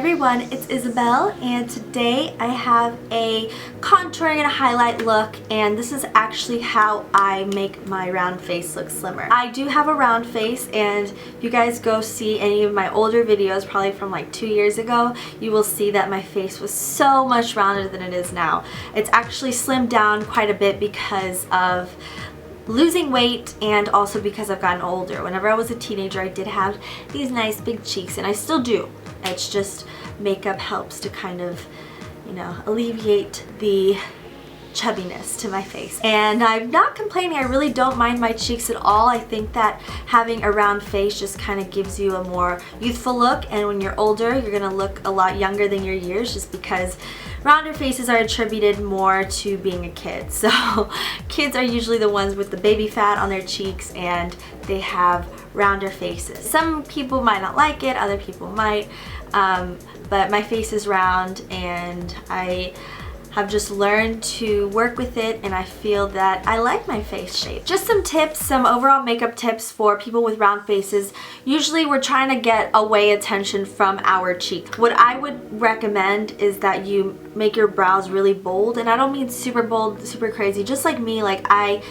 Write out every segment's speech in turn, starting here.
everyone, it's Isabel, and today I have a contouring and a highlight look, and this is actually how I make my round face look slimmer. I do have a round face, and if you guys go see any of my older videos, probably from like 2 years ago, you will see that my face was so much rounder than it is now. It's actually slimmed down quite a bit because of losing weight and also because I've gotten older. Whenever I was a teenager, I did have these nice big cheeks, and I still do. It's just makeup helps to kind of, you know, alleviate the chubbiness to my face. And I'm not complaining, I really don't mind my cheeks at all. I think that having a round face just kind of gives you a more youthful look, and when you're older, you're gonna look a lot younger than your years just because rounder faces are attributed more to being a kid. So kids are usually the ones with the baby fat on their cheeks and they have rounder faces. Some people might not like it, other people might, but my face is round and I have just learned to work with it, and I feel that I like my face shape. Just some tips, some overall makeup tips for people with round faces. Usually we're trying to get away attention from our cheek. What I would recommend is that you make your brows really bold, and I don't mean super bold, super crazy, just like me. Like, I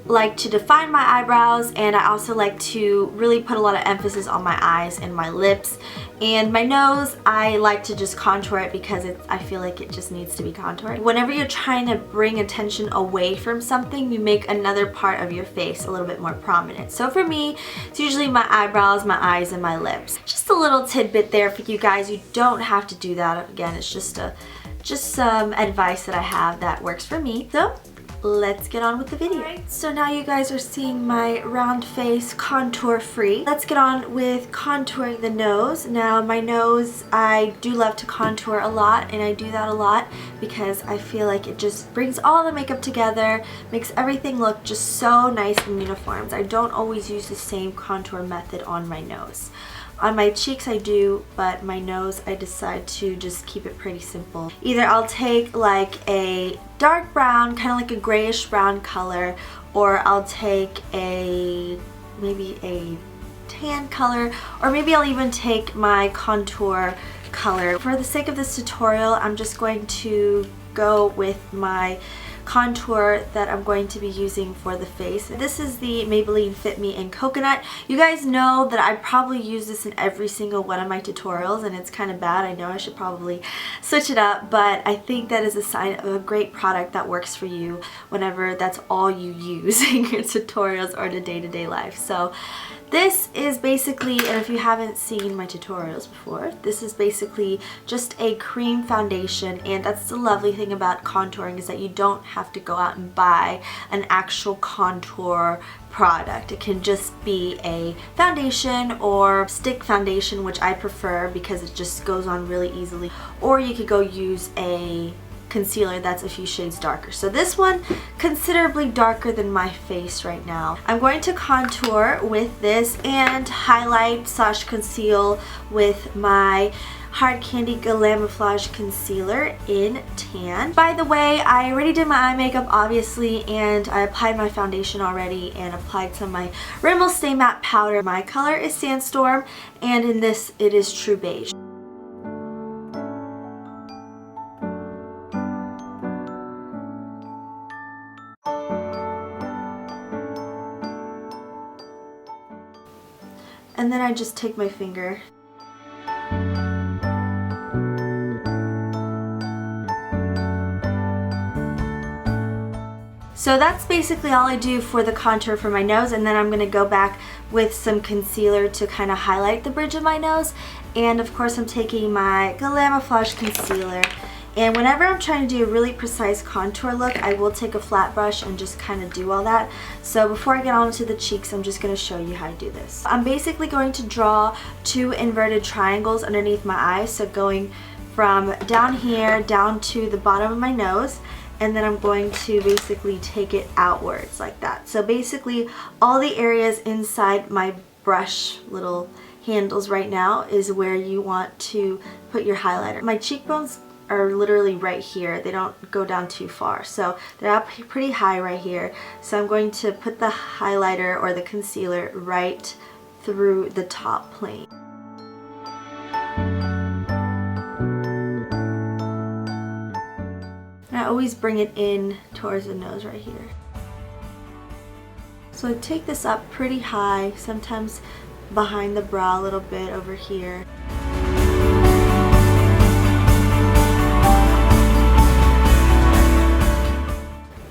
like to define my eyebrows, and I also like to really put a lot of emphasis on my eyes and my lips. And my nose, I like to just contour it because I feel like it just needs to be contoured. Whenever you're trying to bring attention away from something, you make another part of your face a little bit more prominent. So for me, it's usually my eyebrows, my eyes, and my lips. Just a little tidbit there for you guys. You don't have to do that. Again, it's just some advice that I have that works for me. So let's get on with the video. Alright, so now you guys are seeing my round face contour free. Let's get on with contouring the nose. Now my nose, I do love to contour a lot, and I do that a lot because I feel like it just brings all the makeup together, makes everything look just so nice and uniform. I don't always use the same contour method on my nose. On my cheeks I do, but my nose I decide to just keep it pretty simple. Either I'll take like a dark brown, kind of like a grayish brown color, or I'll take maybe a tan color, or maybe I'll even take my contour color. For the sake of this tutorial, I'm just going to go with my contour that I'm going to be using for the face. This is the Maybelline FitMe in Coconut. You guys know that I probably use this in every single one of my tutorials, and it's kind of bad. I know I should probably switch it up, but I think that is a sign of a great product that works for you whenever that's all you use in your tutorials or the day-to-day life. So this is basically, and if you haven't seen my tutorials before, this is basically just a cream foundation, and that's the lovely thing about contouring, is that you don't have to go out and buy an actual contour product. It can just be a foundation or stick foundation, which I prefer because it just goes on really easily, or you could go use a concealer that's a few shades darker. So this one, considerably darker than my face right now. I'm going to contour with this and highlight / conceal with my Hard Candy Glamoflauge concealer in tan. By the way, I already did my eye makeup obviously, and I applied my foundation already and applied some of my Rimmel Stay Matte powder. My color is Sandstorm, and in this it is True Beige. And then I just take my finger So that's basically all I do for the contour for my nose, and then I'm going to go back with some concealer to kind of highlight the bridge of my nose. And of course I'm taking my Glamoflauge concealer, and whenever I'm trying to do a really precise contour look, I will take a flat brush and just kind of do all that. So before I get on to the cheeks, I'm just going to show you how to do this. I'm basically going to draw 2 inverted triangles underneath my eyes, so going from down here down to the bottom of my nose, and then I'm going to basically take it outwards like that. So basically all the areas inside my brush little handles right now is where you want to put your highlighter. My cheekbones are literally right here. They don't go down too far, so they're up pretty high right here. So I'm going to put the highlighter or the concealer right through the top plane. I always bring it in towards the nose right here. So I take this up pretty high, sometimes behind the brow a little bit over here.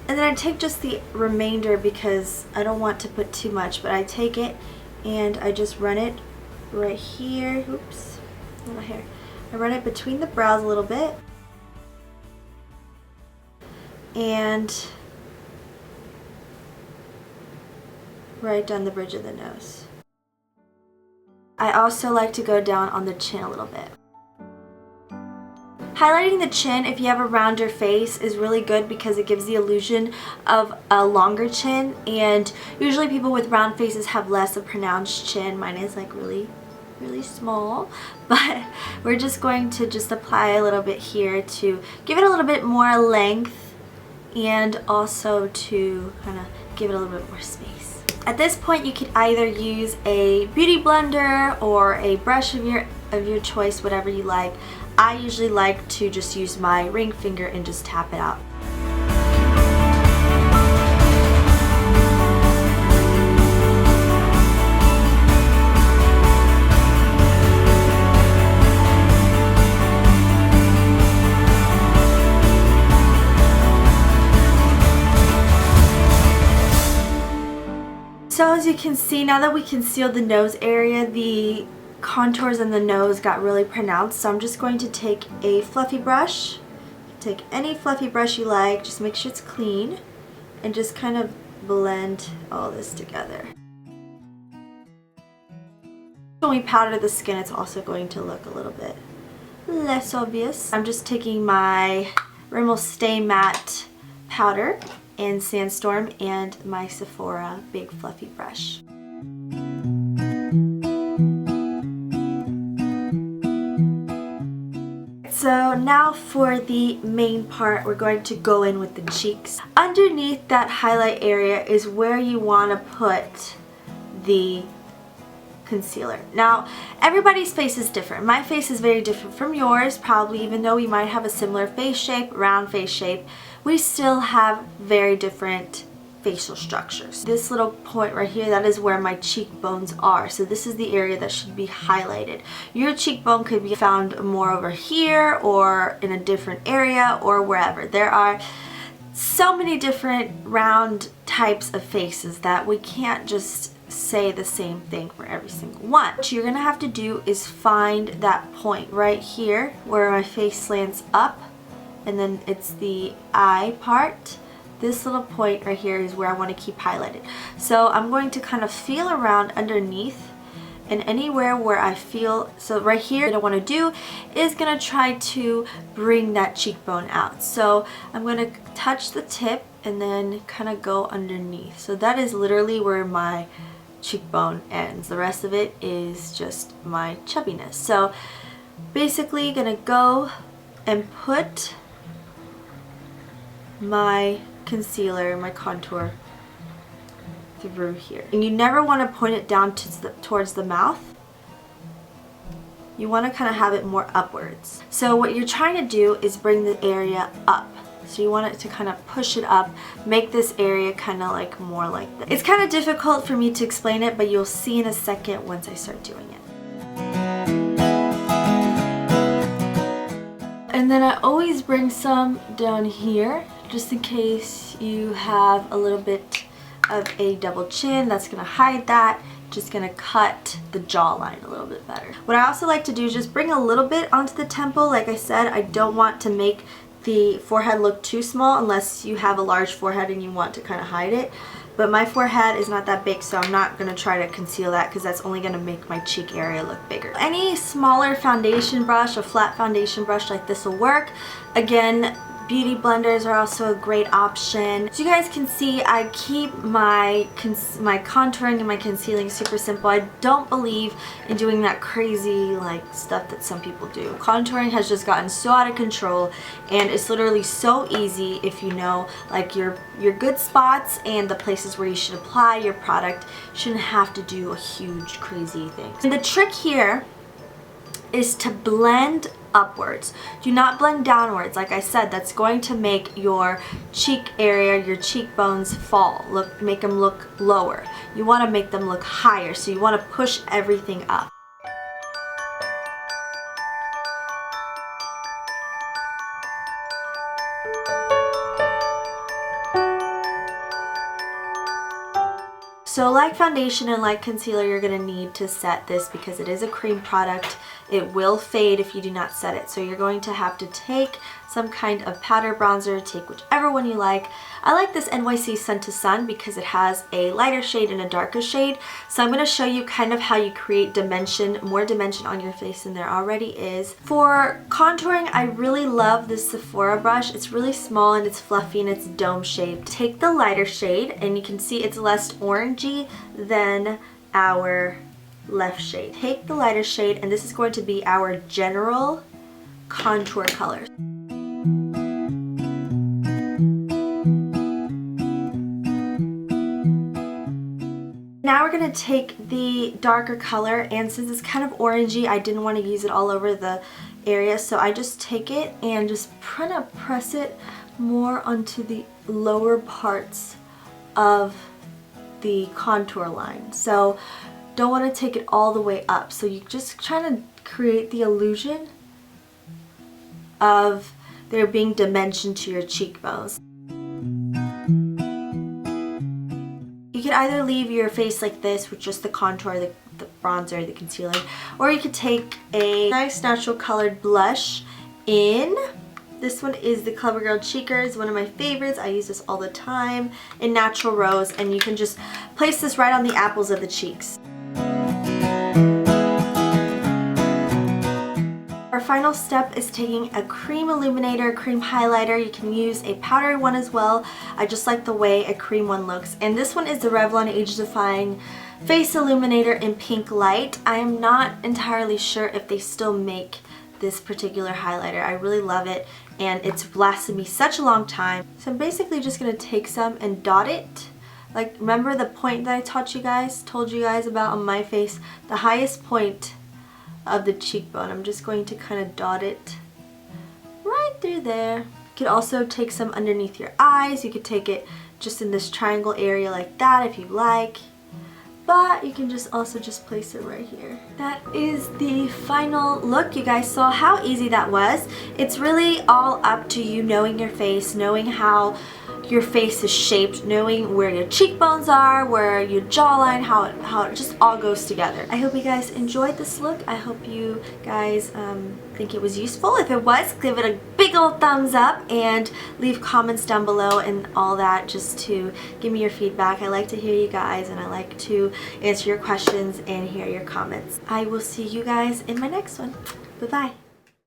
And then I take just the remainder because I don't want to put too much, but I take it and I just run it right here. Oops, little hair. I run it between the brows a little bit and right down the bridge of the nose. I also like to go down on the chin a little bit. Highlighting the chin if you have a rounder face is really good because it gives the illusion of a longer chin, and usually people with round faces have less of a pronounced chin. Mine is like really small, but we're just going to just apply a little bit here to give it a little bit more length and also to kind of give it a little bit more space. At this point you could either use a beauty blender or a brush of your choice, whatever you like. I usually like to just use my ring finger and just tap it out. So as you can see, now that we concealed the nose area, the contours in the nose got really pronounced. So I'm just going to take a fluffy brush. Take any fluffy brush you like, just make sure it's clean, and just kind of blend all this together. When we powder the skin, it's also going to look a little bit less obvious. I'm just taking my Rimmel Stay Matte powder in Sandstorm and my Sephora big fluffy brush. So now for the main part, we're going to go in with the cheeks. Underneath that highlight area is where you want to put the concealer. Now, everybody's face is different. My face is very different from yours, probably, even though we might have a similar face shape, round face shape, we still have very different facial structures. This little point right here, that is where my cheekbones are. So this is the area that should be highlighted. Your cheekbone could be found more over here or in a different area or wherever. There are so many different round types of faces that we can't just say the same thing for every single one. What you're gonna have to do is find that point right here where my face slants up, and then it's the eye part. This little point right here is where I want to keep highlighted. So I'm going to kind of feel around underneath, and anywhere where I feel, so right here, what I want to do is going to try to bring that cheekbone out. So I'm going to touch the tip and then kind of go underneath. So that is literally where my cheekbone ends. The rest of it is just my chubbiness. So basically going to go and put my concealer, my contour through here. And you never want to point it down towards the mouth. You want to kind of have it more upwards. So what you're trying to do is bring the area up. So you want it to kind of push it up, make this area kind of like more like this. It's kind of difficult for me to explain it, but you'll see in a second once I start doing it. And then I always bring some down here, just in case you have a little bit of a double chin. That's gonna hide that. Just gonna cut the jawline a little bit better. What I also like to do is just bring a little bit onto the temple. Like I said, I don't want to make the forehead look too small unless you have a large forehead and you want to kind of hide it. But my forehead is not that big, so I'm not going to try to conceal that because that's only going to make my cheek area look bigger. Any smaller foundation brush, a flat foundation brush like this will work. Again, beauty blenders are also a great option. So you guys can see I keep my contouring and my concealing super simple. I don't believe in doing that crazy like stuff that some people do. Contouring has just gotten so out of control, and it's literally so easy if you know like your good spots and the places where you should apply your product. You shouldn't have to do a huge crazy thing. And the trick here is to blend upwards. Do not blend downwards. Like I said, that's going to make your cheek area, your cheekbones fall. Make them look lower. You want to make them look higher, so you want to push everything up. So like foundation and like concealer, you're going to need to set this because it is a cream product. It will fade if you do not set it. So you're going to have to take some kind of powder bronzer, take whichever one you like. I like this NYC Sun to Sun because it has a lighter shade and a darker shade. So I'm going to show you kind of how you create dimension, more dimension on your face than there already is. For contouring, I really love this Sephora brush. It's really small and it's fluffy and it's dome shaped. Take the lighter shade and you can see it's less orangey than our left shade. Take the lighter shade and this is going to be our general contour color. Now we're going to take the darker color, and since it's kind of orangey, I didn't want to use it all over the area, so I just take it and just kind of press it more onto the lower parts of the contour line. So don't want to take it all the way up, so you just trying to create the illusion of there being dimension to your cheekbones. You could either leave your face like this with just the contour, the bronzer, the concealer, or you could take a nice natural colored blush in. This one is the CoverGirl Cheekers, one of my favorites. I use this all the time in Natural Rose, and you can just place this right on the apples of the cheeks. Our final step is taking a cream illuminator, cream highlighter. You can use a powdery one as well. I just like the way a cream one looks. And this one is the Revlon Age Defying Face Illuminator in Pink Light. I am not entirely sure if they still make this particular highlighter. I really love it and it's lasted me such a long time. So I'm basically just going to take some and dot it. Like, remember the point that I told you guys about on my face? The highest point of the cheekbone. I'm just going to kind of dot it right through there. You could also take some underneath your eyes. You could take it just in this triangle area like that if you like. But you can just also just place it right here. That is the final look. You guys saw how easy that was. It's really all up to you knowing your face, knowing how your face is shaped, knowing where your cheekbones are, where your jawline, how it just all goes together. I hope you guys enjoyed this look. I hope you guys think it was useful. If it was, give it a big old thumbs up and leave comments down below and all that just to give me your feedback. I like to hear you guys and I like to answer your questions and hear your comments. I will see you guys in my next one. Bye-bye.